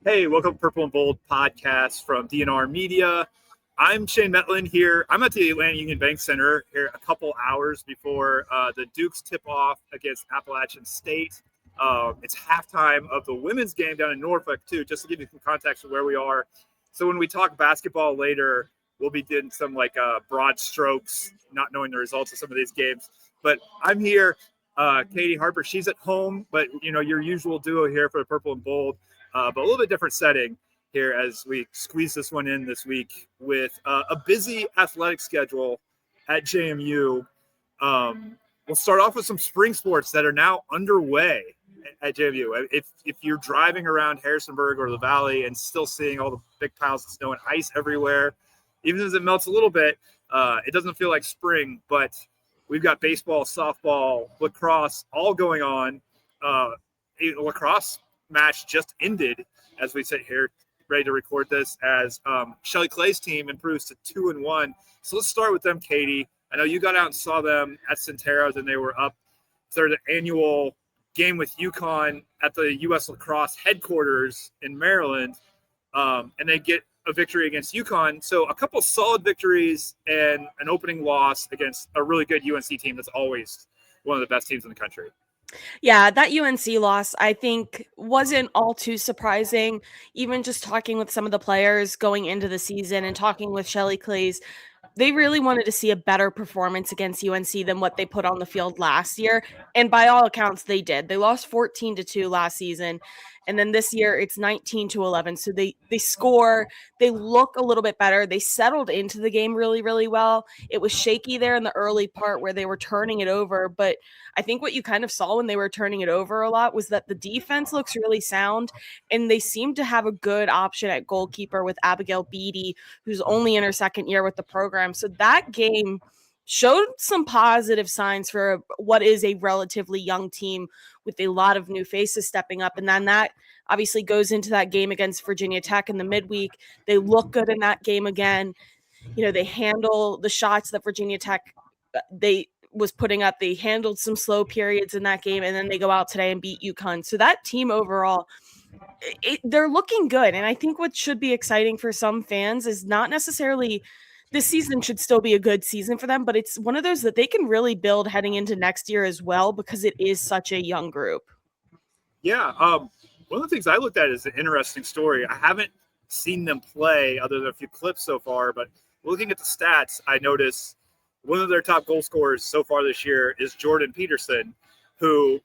Hey, welcome to Purple and Bold podcast from DNR Media. I'm Shane Metlin here. I'm at the Atlanta Union Bank Center here a couple hours before the Dukes tip off against Appalachian State. It's halftime of the women's game down in Norfolk, too, just to give you some context of where we are. So when we talk basketball later, we'll be doing some broad strokes, not knowing the results of some of these games. But I'm here. Catie Harper, she's at home, but your usual duo here for the Purple and Bold. But a little bit different setting here as we squeeze this one in this week with a busy athletic schedule at JMU. We'll start off with some spring sports that are now underway at JMU. If you're driving around Harrisonburg or the Valley and still seeing all the big piles of snow and ice everywhere, even as it melts a little bit, it doesn't feel like spring, but we've got baseball, softball, lacrosse all going on. Lacrosse match just ended as we sit here ready to record this as Shelly Clay's team improves to 2-1. So let's start with them, Catie. I know you got out and saw them at Centeras and they were up for the annual game with UConn at the U.S. Lacrosse headquarters in Maryland, and they get a victory against UConn. So a couple solid victories and an opening loss against a really good UNC team that's always one of the best teams in the country. Yeah, that UNC loss, I think, wasn't all too surprising. Even just talking with some of the players going into the season and talking with Shelly Clays, they really wanted to see a better performance against UNC than what they put on the field last year. And by all accounts, they did. They lost 14-2 last season. And then this year it's 19-11. So they score, they look a little bit better. They settled into the game really, really well. It was shaky there in the early part where they were turning it over. But I think what you kind of saw when they were turning it over a lot was that the defense looks really sound. And they seem to have a good option at goalkeeper with Abigail Beatty, who's only in her second year with the program. So that game showed some positive signs for what is a relatively young team with a lot of new faces stepping up. And then that obviously goes into that game against Virginia Tech in the midweek. They look good in that game again. They handle the shots that Virginia Tech was putting up. They handled some slow periods in that game, and then they go out today and beat UConn. So that team overall, they're looking good. And I think what should be exciting for some fans is not necessarily this season should still be a good season for them, but it's one of those that they can really build heading into next year as well, because it is such a young group. Yeah. One of the things I looked at is an interesting story. I haven't seen them play other than a few clips so far, but looking at the stats, I noticed one of their top goal scorers so far this year is Jordan Peterson, who,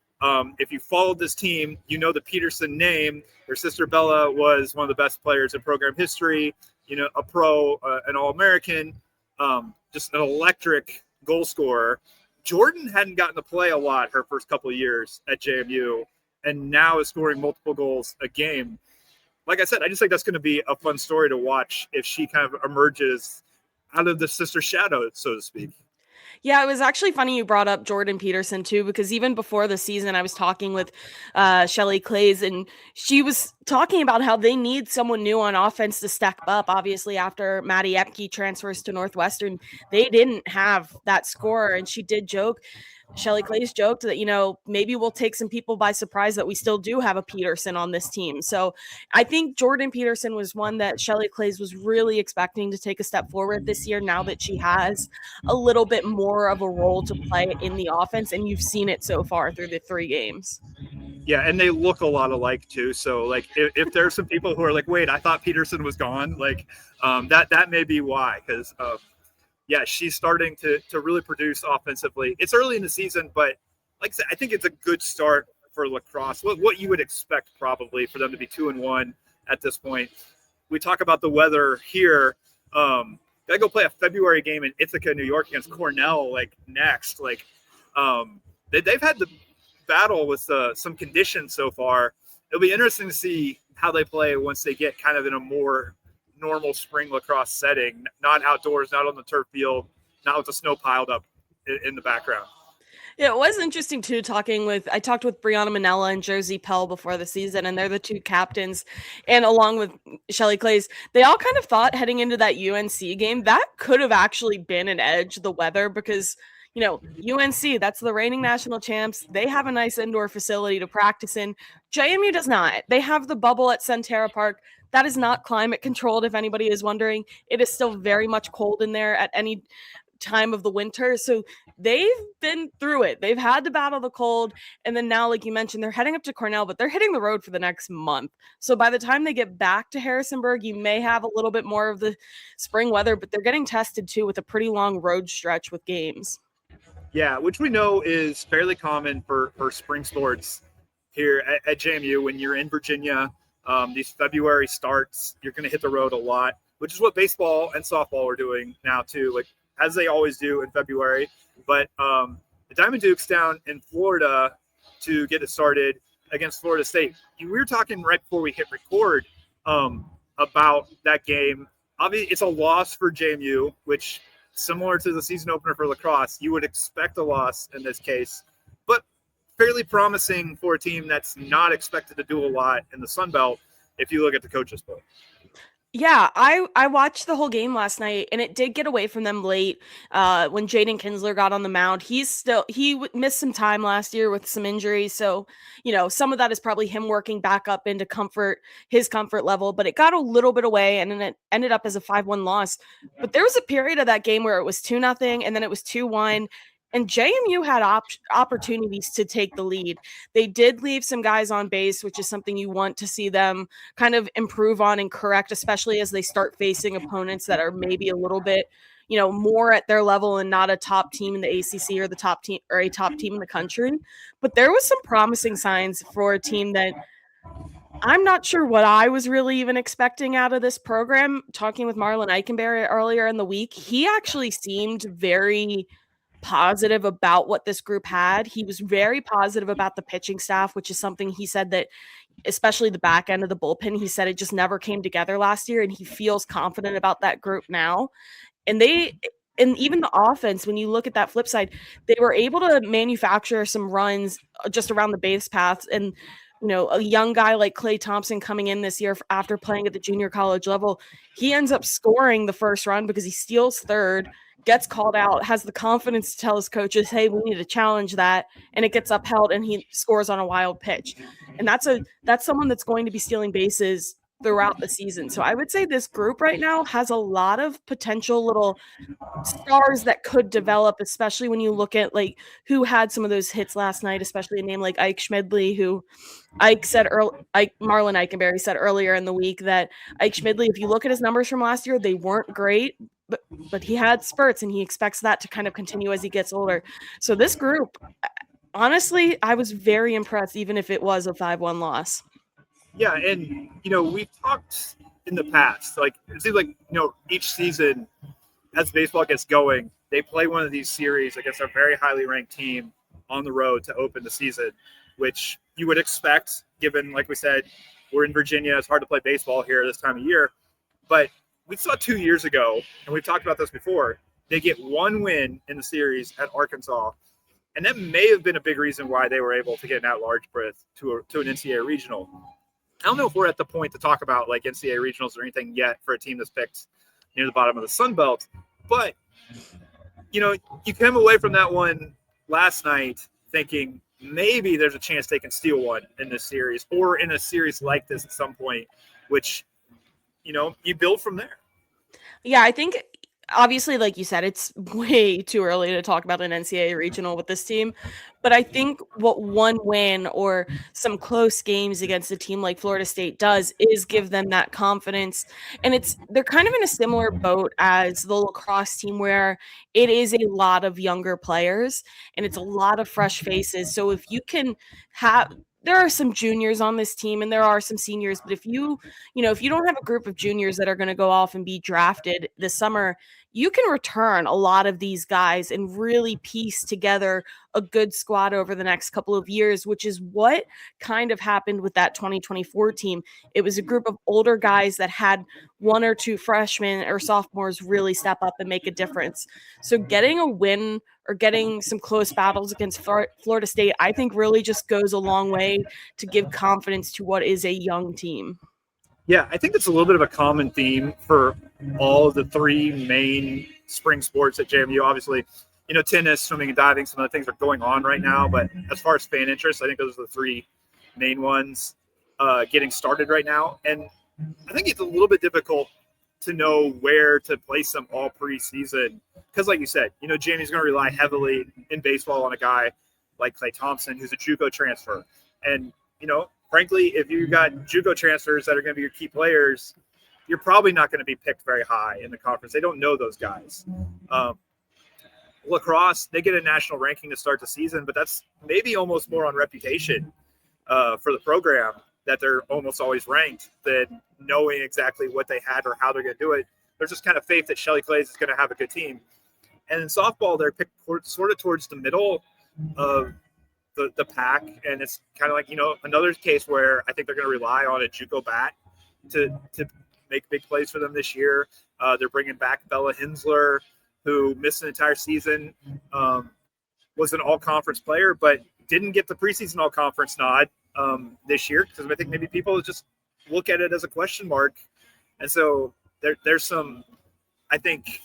if you followed this team, you know the Peterson name. Her sister Bella was one of the best players in program history, a pro, an All-American, just an electric goal scorer. Jordan hadn't gotten to play a lot her first couple of years at JMU, and now is scoring multiple goals a game. Like I said, I just think that's going to be a fun story to watch if she kind of emerges out of the sister shadow, so to speak. Yeah, it was actually funny you brought up Jordan Peterson too, because even before the season, I was talking with Shelly Clays, and she was talking about how they need someone new on offense to step up. Obviously, after Maddie Epke transfers to Northwestern, they didn't have that scorer, and she did joke. Shelly Clays joked that, maybe we'll take some people by surprise that we still do have a Peterson on this team. So I think Jordan Peterson was one that Shelly Clays was really expecting to take a step forward this year now that she has a little bit more of a role to play in the offense. And you've seen it so far through the 3 games. Yeah, and they look a lot alike too. So if there's some people who are like, wait, I thought Peterson was gone, that may be why, because she's starting to really produce offensively. It's early in the season, but like I said, I think it's a good start for lacrosse. What you would expect probably for them to be 2-1 at this point. We talk about the weather here. Gotta go play a February game in Ithaca, New York against Cornell next. They've had the battle with some conditions so far. It'll be interesting to see how they play once they get kind of in a more normal spring lacrosse setting, not outdoors, not on the turf field, not with the snow piled up in the background. Yeah, it was interesting too. I talked with Brianna Manella and Josie Pell before the season, and they're the 2 captains. And along with Shelly Clays, they all kind of thought heading into that UNC game that could have actually been an edge, the weather, because UNC, that's the reigning national champs. They have a nice indoor facility to practice in. JMU does not. They have the bubble at Centera Park. That is not climate controlled, if anybody is wondering. It is still very much cold in there at any time of the winter. So they've been through it. They've had to battle the cold. And then now, like you mentioned, they're heading up to Cornell, but they're hitting the road for the next month. So by the time they get back to Harrisonburg, you may have a little bit more of the spring weather, but they're getting tested too with a pretty long road stretch with games. Yeah, which we know is fairly common for spring sports here at JMU. When you're in Virginia, these February starts, you're going to hit the road a lot, which is what baseball and softball are doing now too, like as they always do in February. But the Diamond Dukes down in Florida to get it started against Florida State. We were talking right before we hit record about that game. Obviously, it's a loss for JMU, which similar to the season opener for lacrosse, you would expect a loss in this case, but fairly promising for a team that's not expected to do a lot in the Sun Belt if you look at the coaches book. Yeah, I watched the whole game last night, and it did get away from them late when Jaden Kinsler got on the mound. He missed some time last year with some injuries, so some of that is probably him working back up into his comfort level. But it got a little bit away, and then it ended up as a 5-1 loss. But there was a period of that game where it was 2-0, and then it was 2-1. And JMU had opportunities to take the lead. They did leave some guys on base, which is something you want to see them kind of improve on and correct, especially as they start facing opponents that are maybe a little bit, more at their level and not a top team in the ACC or the top team or a top team in the country. But there was some promising signs for a team that I'm not sure what I was really even expecting out of this program. Talking with Marlon Eichenberry earlier in the week, he actually seemed very positive about what this group had. He was very positive about the pitching staff, which is something he said that, especially the back end of the bullpen, he said it just never came together last year, and he feels confident about that group now. And even the offense, when you look at that flip side, they were able to manufacture some runs just around the base paths. And a young guy like Clay Thompson coming in this year after playing at the junior college level, he ends up scoring the first run because he steals third, gets called out, has the confidence to tell his coaches, hey, we need to challenge that, and it gets upheld, and he scores on a wild pitch. And that's someone that's going to be stealing bases throughout the season. So I would say this group right now has a lot of potential little stars that could develop, especially when you look at like who had some of those hits last night, especially a name like Ike Schmidley, who Marlon Eichenberry said earlier in the week that Ike Schmidley, if you look at his numbers from last year, they weren't great, but he had spurts, and he expects that to kind of continue as he gets older. So this group, honestly, I was very impressed, even if it was a 5-1 loss. Yeah, and we've talked in the past, like it seems like each season as baseball gets going, they play one of these series against a very highly ranked team on the road to open the season, which you would expect given, like we said, we're in Virginia. It's hard to play baseball here this time of year. But we saw 2 years ago, and we've talked about this before, they get one win in the series at Arkansas. And that may have been a big reason why they were able to get an at-large berth to an NCAA regional. I don't know if we're at the point to talk about like NCAA regionals or anything yet for a team that's picked near the bottom of the Sun Belt. But, you came away from that one last night thinking maybe there's a chance they can steal one in this series or in a series like this at some point, which, you build from there. Yeah, I think obviously, like you said, it's way too early to talk about an NCAA regional with this team. But I think what one win or some close games against a team like Florida State does is give them that confidence. And they're kind of in a similar boat as the lacrosse team, where it is a lot of younger players and it's a lot of fresh faces. So if you can there are some juniors on this team and there are some seniors, but if you don't have a group of juniors that are going to go off and be drafted this summer, you can return a lot of these guys and really piece together a good squad over the next couple of years, which is what kind of happened with that 2024 team. It was a group of older guys that had one or two freshmen or sophomores really step up and make a difference. So getting a win or getting some close battles against Florida State, I think really just goes a long way to give confidence to what is a young team. Yeah, I think it's a little bit of a common theme for all of the three main spring sports at JMU. Obviously, tennis, swimming, and diving, some other things are going on right now. But as far as fan interest, I think those are the three main ones getting started right now. And I think it's a little bit difficult to know where to place them all preseason. Because like you said, JMU's going to rely heavily in baseball on a guy like Klay Thompson, who's a JUCO transfer. And, frankly, if you've got JUCO transfers that are going to be your key players, you're probably not going to be picked very high in the conference. They don't know those guys. Lacrosse, they get a national ranking to start the season, but that's maybe almost more on reputation for the program, that they're almost always ranked, than knowing exactly what they had or how they're going to do it. There's just kind of faith that Shelley Clays is going to have a good team. And in softball, they're picked sort of towards the middle of the pack. And it's kind of like, another case where I think they're going to rely on a JUCO bat to make big plays for them this year. They're bringing back Bella Hensler, who missed an entire season, was an all-conference player, but didn't get the preseason all-conference nod this year, because I think maybe people just look at it as a question mark. And so there's some, I think,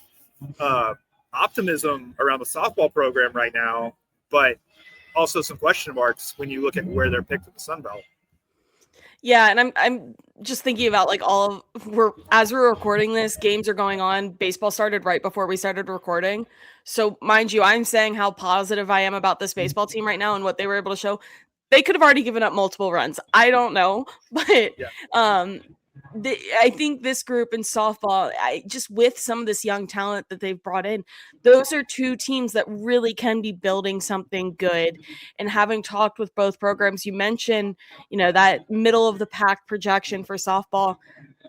optimism around the softball program right now, but also some question marks when you look at where they're picked in the Sun Belt. Yeah, and I'm just thinking about as we're recording this, games are going on. Baseball started right before we started recording. So mind you, I'm saying how positive I am about this baseball team right now and what they were able to show. They could have already given up multiple runs. I don't know, but Yeah. I think this group in softball, just with some of this young talent that they've brought in, those are two teams that really can be building something good. And having talked with both programs, you mentioned, that middle of the pack projection for softball.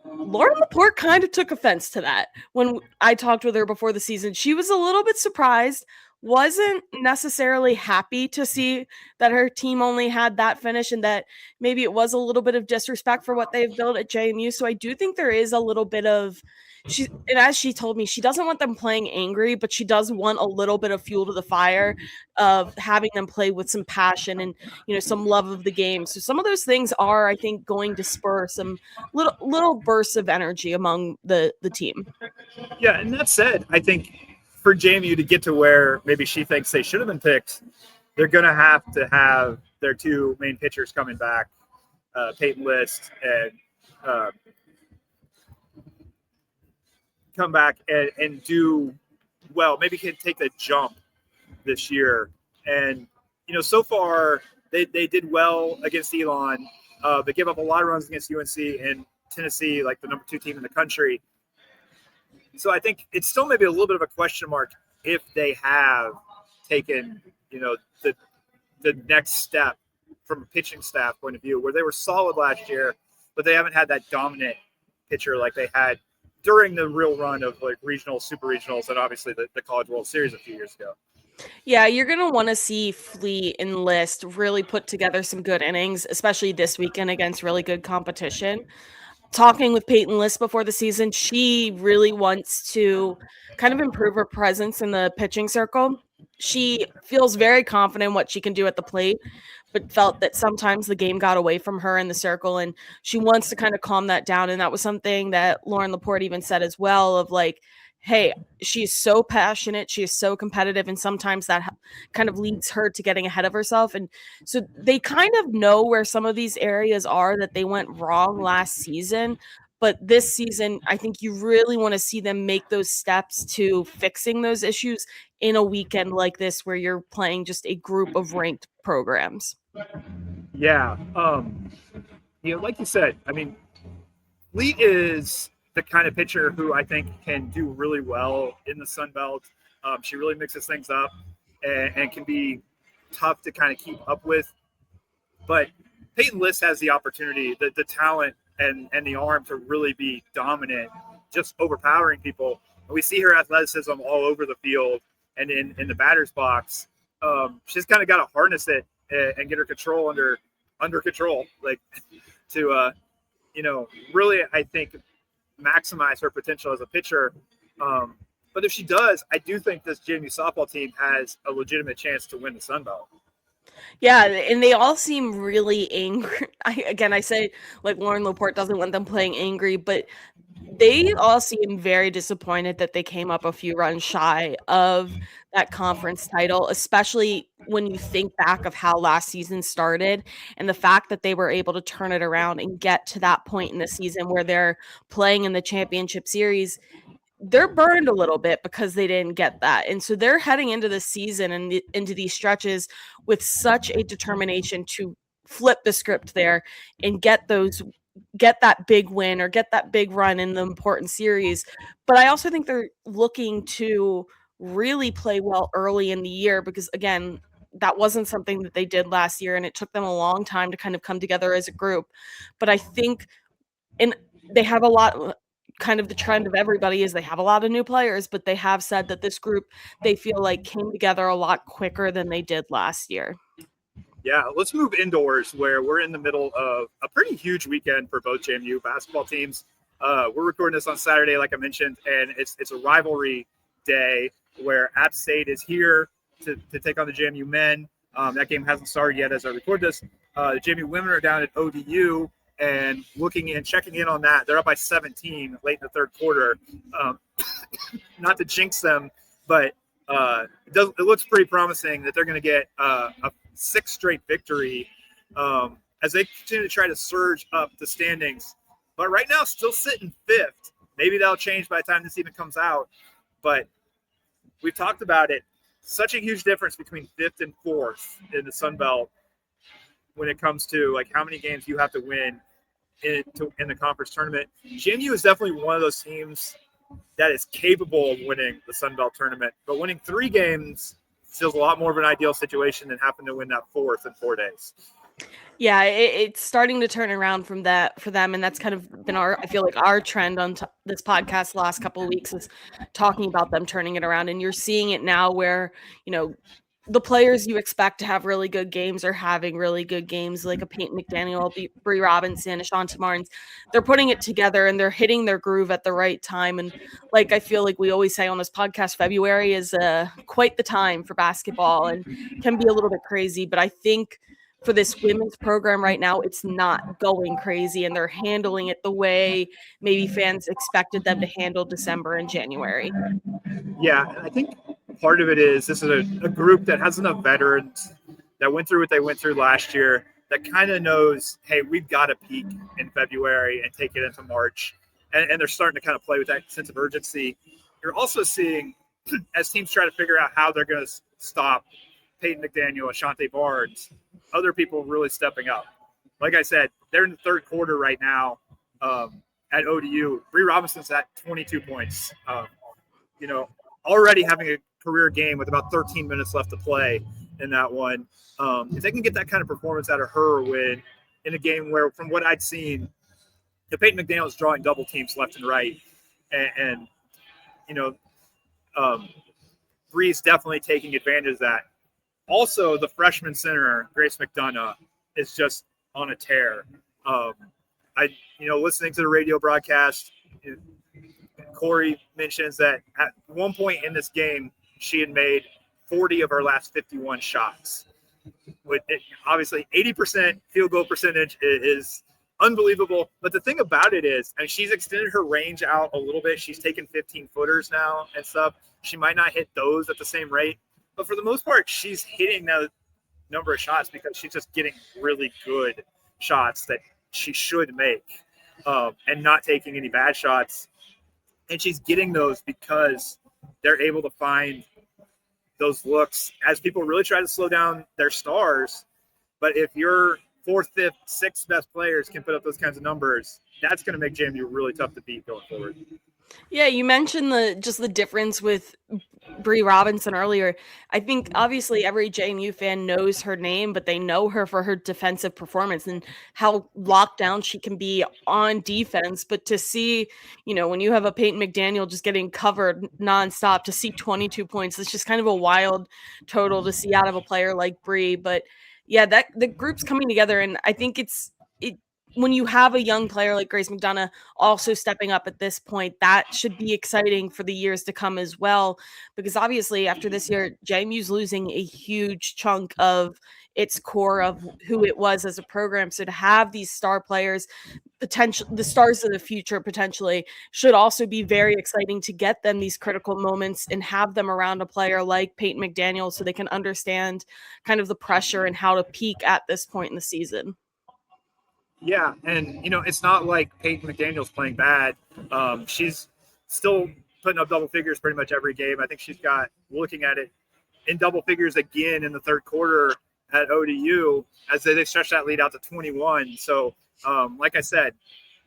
Lauren Laporte kind of took offense to that when I talked with her before the season. She was a little bit surprised, wasn't necessarily happy to see that her team only had that finish, and that maybe it was a little bit of disrespect for what they've built at JMU. So I do think there is a little bit of and as she told me, she doesn't want them playing angry, but she does want a little bit of fuel to the fire of having them play with some passion and, some love of the game. So some of those things are, I think, going to spur some little bursts of energy among the team. Yeah, and that said, I think for JMU to get to where maybe she thinks they should have been picked, they're going to have their two main pitchers coming back, Peyton List and come back and do well. Maybe can take the jump this year. And, so far they did well against Elon. They give up a lot of runs against UNC and Tennessee, like the number 2 team in the country. So I think it's still maybe a little bit of a question mark if they have taken, the next step from a pitching staff point of view, where they were solid last year, but they haven't had that dominant pitcher like they had during the real run of like regional, super regionals, and obviously the College World Series a few years ago. Yeah, you're going to want to see Fleet and List really put together some good innings, especially this weekend against really good competition. Talking with Peyton List before the season, she really wants to kind of improve her presence in the pitching circle. She feels very confident in what she can do at the plate, but felt that sometimes the game got away from her in the circle, and she wants to kind of calm that down. And that was something that Lauren Laporte even said as well, of like, hey, she's so passionate, she is so competitive, and sometimes that kind of leads her to getting ahead of herself. And so they kind of know where some of these areas are that they went wrong last season. But this season, I think you really want to see them make those steps to fixing those issues in a weekend like this, where you're playing just a group of ranked programs. Yeah. Like you said, I mean, Fleet is the kind of pitcher who I think can do really well in the Sun Belt. She really mixes things up and can be tough to kind of keep up with. But Peyton List has the opportunity, the talent and the arm to really be dominant, just overpowering people. And we see her athleticism all over the field and in the batter's box. She's kind of got to harness it and get her control under control, like to really, I think, maximize her potential as a pitcher. But if she does, I do think this JMU softball team has a legitimate chance to win the Sun Belt. Yeah, and they all seem really angry. I say like Lauren Laporte doesn't want them playing angry, but they all seem very disappointed that they came up a few runs shy of that conference title, especially when you think back of how last season started and the fact that they were able to turn it around and get to that point in the season where they're playing in the championship series. They're burned a little bit because they didn't get that. And so they're heading into the season and into these stretches with such a determination to flip the script there and get that big win or get that big run in the important series. But I also think they're looking to really play well early in the year because, again, that wasn't something that they did last year, and it took them a long time to kind of come together as a group. But I think, and they have a lot, kind of the trend of everybody is they have a lot of new players, but they have said that this group, they feel like came together a lot quicker than they did last year. Yeah, let's move indoors where we're in the middle of a pretty huge weekend for both JMU basketball teams. We're recording this on Saturday, like I mentioned, and it's a rivalry day where App State is here to take on the JMU men. That game hasn't started yet as I record this. The JMU women are down at ODU and checking in on that. They're up by 17 late in the third quarter. Not to jinx them, but it looks pretty promising that they're going to get a sixth straight victory as they continue to try to surge up the standings. But right now, still sitting fifth. Maybe that'll change by the time this even comes out. But we've talked about it. Such a huge difference between fifth and fourth in the Sun Belt when it comes to like how many games you have to win in the conference tournament. JMU is definitely one of those teams that is capable of winning the Sun Belt tournament, but winning 3 games feels a lot more of an ideal situation than having to win that fourth in 4 days. Yeah, it's starting to turn around from that for them, and that's kind of been I feel like our trend on this podcast the last couple of weeks is talking about them turning it around, and you're seeing it now where, the players you expect to have really good games are having really good games, like a Peyton McDaniel, Bree Robinson, Ashanta Marnes. They're putting it together and they're hitting their groove at the right time. And like I feel like we always say on this podcast, February is quite the time for basketball and can be a little bit crazy. But I think for this women's program right now, it's not going crazy and they're handling it the way maybe fans expected them to handle December and January. Yeah, I think part of it is this is a group that has enough veterans that went through what they went through last year that kind of knows, hey, we've got to peak in February and take it into March. And they're starting to kind of play with that sense of urgency. You're also seeing, as teams try to figure out how they're going to stop Peyton McDaniel, Ashante Barnes, other people really stepping up. Like I said, they're in the third quarter right now at ODU. Bree Robinson's at 22 points. Already having a career game with about 13 minutes left to play in that one. If they can get that kind of performance out of her in a game where, from what I'd seen, Peyton McDaniel is drawing double teams left and right. And Bree's definitely taking advantage of that. Also, the freshman center, Grace McDonough, is just on a tear. Listening to the radio broadcast, Corey mentions that at one point in this game, she had made 40 of her last 51 shots. Obviously, 80% field goal percentage is unbelievable. But the thing about it is, she's extended her range out a little bit. She's taken 15-footers now and stuff. She might not hit those at the same rate. But for the most part, she's hitting that number of shots because she's just getting really good shots that she should make and not taking any bad shots. And she's getting those because they're able to find those looks as people really try to slow down their stars. But if your 4th, 5th, 6th best players can put up those kinds of numbers, that's going to make JMU really tough to beat going forward. Yeah, you mentioned the difference with Bree Robinson earlier. I think obviously every JMU fan knows her name, but they know her for her defensive performance and how locked down she can be on defense. But to see, when you have a Peyton McDaniel just getting covered nonstop, to see 22 points, it's just kind of a wild total to see out of a player like Bree. But yeah, that the group's coming together, and I think when you have a young player like Grace McDonough also stepping up at this point, that should be exciting for the years to come as well. Because obviously, after this year, JMU's losing a huge chunk of its core of who it was as a program. So to have these star players, the stars of the future potentially, should also be very exciting to get them these critical moments and have them around a player like Peyton McDaniel so they can understand kind of the pressure and how to peak at this point in the season. Yeah, and it's not like Peyton McDaniel's playing bad. She's still putting up double figures pretty much every game. I think she's got, looking at it, in double figures again in the third quarter at ODU as they stretch that lead out to 21. So, like I said,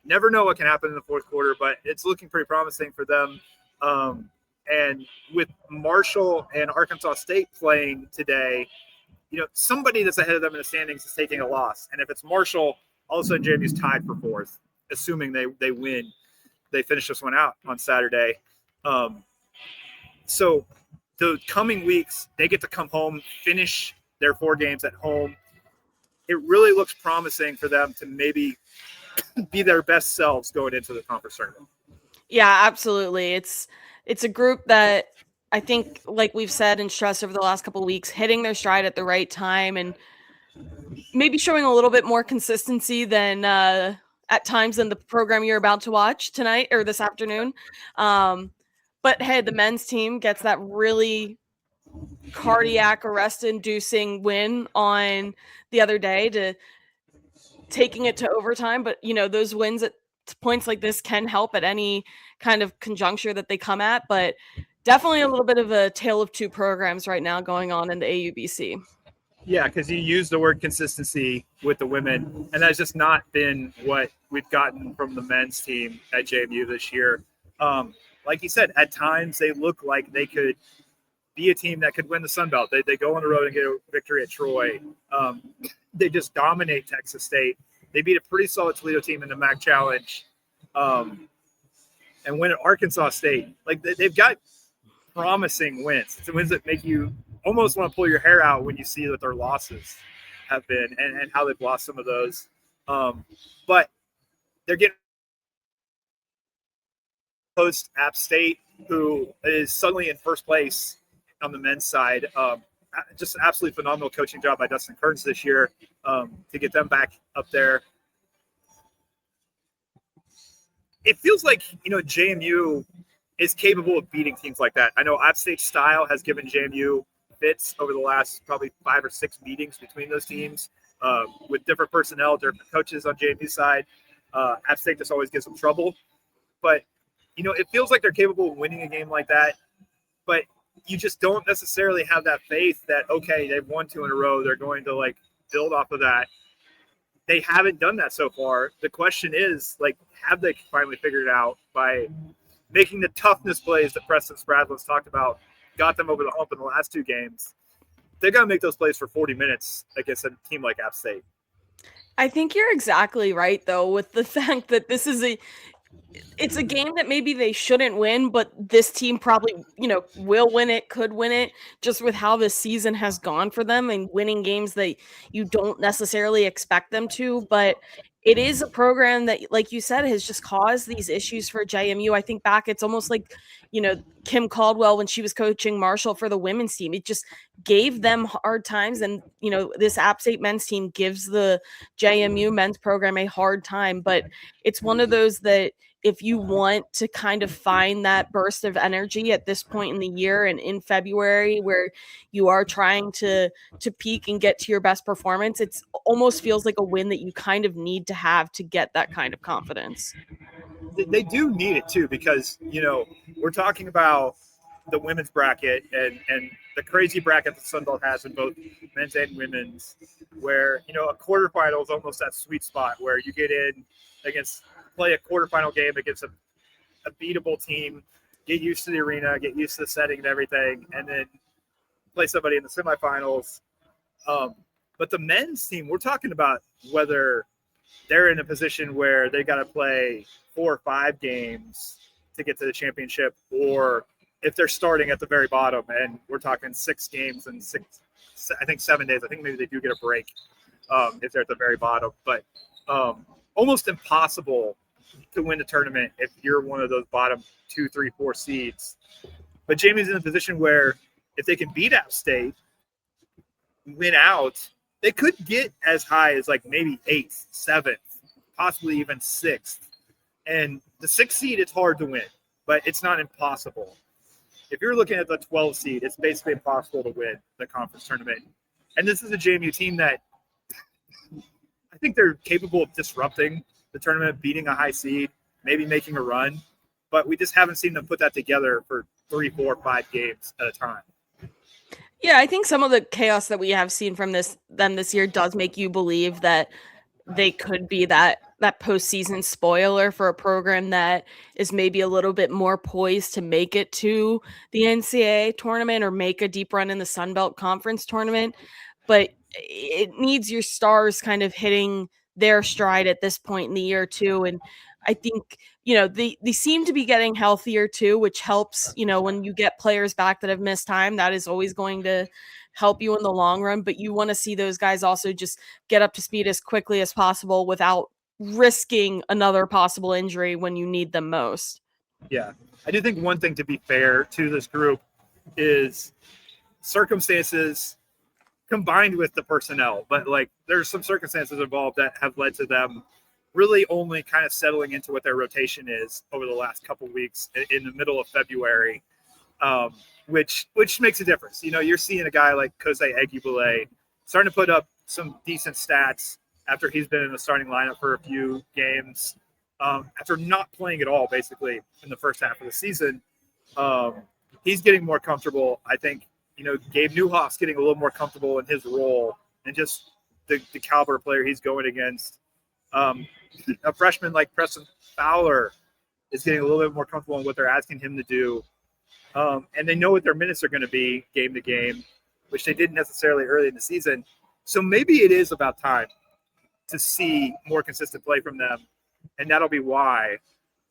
never know what can happen in the fourth quarter, but it's looking pretty promising for them. And with Marshall and Arkansas State playing today, somebody that's ahead of them in the standings is taking a loss. And if it's Marshall, all of a sudden JMU's tied for fourth, assuming they win. They finish this one out on Saturday. So the coming weeks, they get to come home, finish their 4 games at home. It really looks promising for them to maybe be their best selves going into the conference tournament. Yeah, absolutely. It's a group that I think, like we've said and stressed over the last couple of weeks, hitting their stride at the right time and maybe showing a little bit more consistency than at times in the program you're about to watch tonight or this afternoon. But hey, the men's team gets that really cardiac arrest-inducing win on the other day to taking it to overtime. But, those wins at points like this can help at any kind of conjuncture that they come at. But definitely a little bit of a tale of two programs right now going on in the AUBC. Yeah, because you use the word consistency with the women, and that's just not been what we've gotten from the men's team at JMU this year. Like you said, at times they look like they could be a team that could win the Sun Belt. They go on the road and get a victory at Troy. They just dominate Texas State. They beat a pretty solid Toledo team in the MAC Challenge, and win at Arkansas State. Like they've got promising wins. It's wins that make you almost want to pull your hair out when you see what their losses have been and how they've lost some of those. But they're getting host App State, who is suddenly in first place on the men's side. Just an absolutely phenomenal coaching job by Dustin Kearns this year to get them back up there. It feels like, JMU is capable of beating teams like that. I know App State's style has given JMU fits over the last probably 5 or 6 meetings between those teams with different personnel, different coaches on JMU's side. App State just always gives them trouble. But, it feels like they're capable of winning a game like that. But you just don't necessarily have that faith that, okay, they've won 2 in a row. They're going to, build off of that. They haven't done that so far. The question is, have they finally figured it out by making the toughness plays that Preston Spradlin's talked about, got them over the hump in the last 2 games? They're going to make those plays for 40 minutes against a team like App State. I think you're exactly right, though, with the fact that it's a game that maybe they shouldn't win, but this team probably, will win it, could win it, just with how this season has gone for them and winning games that you don't necessarily expect them to. But it is a program that, like you said, has just caused these issues for JMU. I think back, it's almost like, Kim Caldwell when she was coaching Marshall for the women's team. It just gave them hard times. And, this App State men's team gives the JMU men's program a hard time. But it's one of those that, if you want to kind of find that burst of energy at this point in the year and in February where you are trying to peak and get to your best performance, it's almost feels like a win that you kind of need to have to get that kind of confidence. They do need it too, because, we're talking about the women's bracket and the crazy bracket that Sun Belt has in both men's and women's, where, a quarterfinal is almost that sweet spot where you get in against – play a quarterfinal game against a beatable team, get used to the arena, get used to the setting and everything, and then play somebody in the semifinals. But the men's team, we're talking about whether they're in a position where they got to play 4 or 5 games to get to the championship, or if they're starting at the very bottom, and we're talking 6 games and 7 days. I think maybe they do get a break if they're at the very bottom. But almost impossible to win the tournament if you're one of those bottom 2, 3, 4 seeds. But JMU's in a position where if they can beat App State, win out, they could get as high as like maybe 8th, 7th, possibly even 6th. And the 6th seed, it's hard to win, but it's not impossible. If you're looking at the 12th seed, it's basically impossible to win the conference tournament. And this is a JMU team that I think they're capable of disrupting the tournament, beating a high seed, maybe making a run. But we just haven't seen them put that together for 3, 4, 5 games at a time. Yeah, I think some of the chaos that we have seen from them this year does make you believe that they could be that postseason spoiler for a program that is maybe a little bit more poised to make it to the NCAA tournament or make a deep run in the Sun Belt Conference tournament. But it needs your stars kind of hitting their stride at this point in the year too. And I think, they seem to be getting healthier too, which helps, when you get players back that have missed time, that is always going to help you in the long run. But you want to see those guys also just get up to speed as quickly as possible without risking another possible injury when you need them most. Yeah. I do think one thing to be fair to this group is circumstances combined with the personnel, but like there's some circumstances involved that have led to them really only kind of settling into what their rotation is over the last couple of weeks in the middle of February, which makes a difference. You're seeing a guy like Kosei Egbule starting to put up some decent stats after he's been in the starting lineup for a few games, after not playing at all basically in the first half of the season. He's getting more comfortable. I think, Gabe Newhoff's getting a little more comfortable in his role and just the caliber player he's going against. A freshman like Preston Fowler is getting a little bit more comfortable in what they're asking him to do. And they know what their minutes are going to be game to game, which they didn't necessarily early in the season. So maybe it is about time to see more consistent play from them, and that'll be why.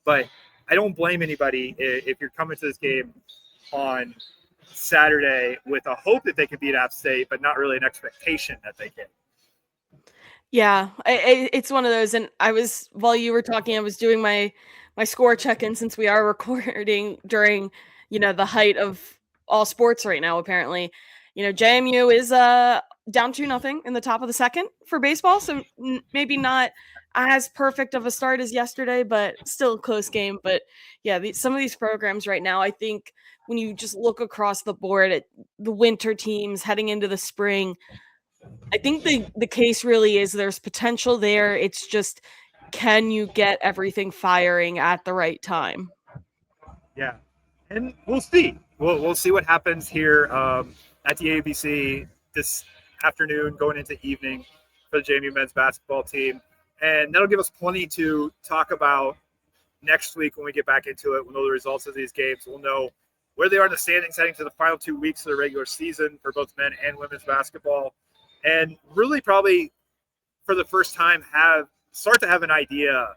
But I don't blame anybody if you're coming to this game on Saturday with a hope that they can beat App State, but not really an expectation that they can. Yeah, it's one of those. And while you were talking, I was doing my score check-in since we are recording during, the height of all sports right now, apparently. JMU is down 2-0 in the top of the second for baseball. So maybe not as perfect of a start as yesterday, but still a close game. But yeah, some of these programs right now, I think when you just look across the board at the winter teams heading into the spring, I think the case really is there's potential there. It's just, can you get everything firing at the right time? Yeah, and we'll see. We'll see what happens here at the ABC this afternoon, going into evening for the JMU men's basketball team, and that'll give us plenty to talk about next week when we get back into it. We'll know the results of these games. We'll know where they are in the standings heading to the final 2 weeks of the regular season for both men and women's basketball. And really probably for the first time start to have an idea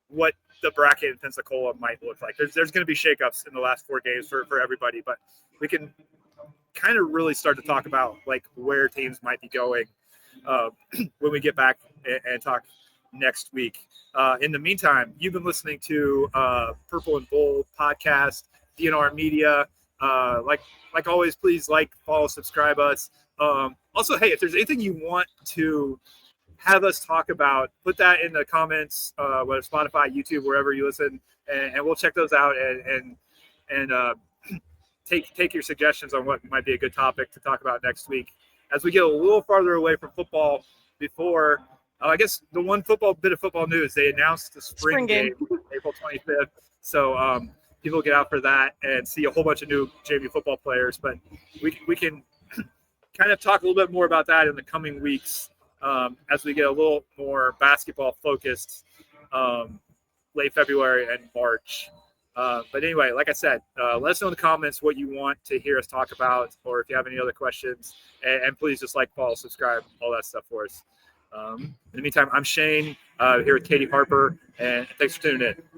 what the bracket in Pensacola might look like. There's going to be shakeups in the last 4 games for everybody, but we can kind of really start to talk about like where teams might be going when we get back and talk next week. In the meantime, you've been listening to Purple and Bold podcast, DNR Media. Like always, please follow, subscribe us. Also, hey, if there's anything you want to have us talk about, put that in the comments, whether Spotify, YouTube, wherever you listen, and we'll check those out and take your suggestions on what might be a good topic to talk about next week as we get a little farther away from football before. I guess the one bit of football news, they announced the spring game April 25th. So people get out for that and see a whole bunch of new JMU football players. But we can kind of talk a little bit more about that in the coming weeks as we get a little more basketball focused late February and March. But anyway, like I said, let us know in the comments what you want to hear us talk about, or if you have any other questions. And please just follow, subscribe, all that stuff for us. In the meantime, I'm Shane here with Catie Harper, and thanks for tuning in.